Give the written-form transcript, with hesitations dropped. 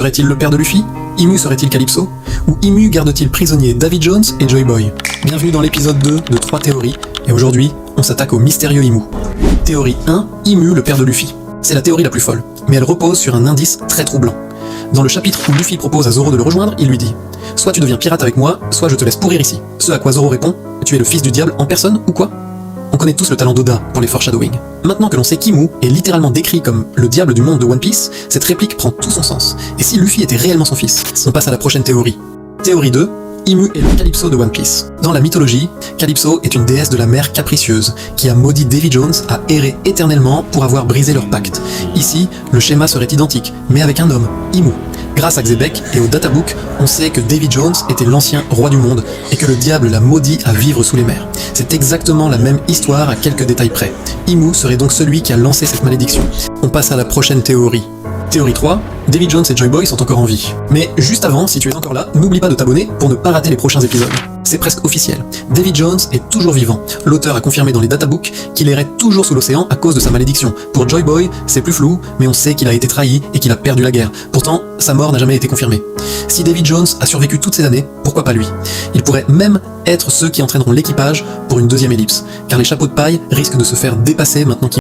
Serait-il le père de Luffy? Imu serait-il Calypso? Ou Imu garde-t-il prisonnier Davy Jones et Joy Boy? Bienvenue dans l'épisode 2 de 3 théories, et aujourd'hui, on s'attaque au mystérieux Imu. Théorie 1, Imu le père de Luffy. C'est la théorie la plus folle, mais elle repose sur un indice très troublant. Dans le chapitre où Luffy propose à Zoro de le rejoindre, il lui dit « Soit tu deviens pirate avec moi, soit je te laisse pourrir ici. » Ce à quoi Zoro répond « Tu es le fils du diable en personne ou quoi ?» On connaît tous le talent d'Oda pour les foreshadowing. Maintenant que l'on sait qu'Imu est littéralement décrit comme le diable du monde de One Piece, cette réplique prend tout son sens. Et si Luffy était réellement son fils? On passe à la prochaine théorie. Théorie 2, Imu est le Calypso de One Piece. Dans la mythologie, Calypso est une déesse de la mer capricieuse qui a maudit Davy Jones à errer éternellement pour avoir brisé leur pacte. Ici, le schéma serait identique, mais avec un homme, Imu. Grâce à Xebec et au databook, on sait que Davy Jones était l'ancien roi du monde et que le diable l'a maudit à vivre sous les mers. C'est exactement la même histoire à quelques détails près. Imu serait donc celui qui a lancé cette malédiction. On passe à la prochaine théorie. Théorie 3, Davy Jones et Joy Boy sont encore en vie. Mais juste avant, si tu es encore là, n'oublie pas de t'abonner pour ne pas rater les prochains épisodes. C'est presque officiel. Davy Jones est toujours vivant. L'auteur a confirmé dans les databooks qu'il errait toujours sous l'océan à cause de sa malédiction. Pour Joy Boy, c'est plus flou, mais on sait qu'il a été trahi et qu'il a perdu la guerre. Pourtant, sa mort n'a jamais été confirmée. Si Davy Jones a survécu toutes ces années, pourquoi pas lui? Il pourrait même être ceux qui entraîneront l'équipage pour une deuxième ellipse, car les chapeaux de paille risquent de se faire dépasser maintenant qu'il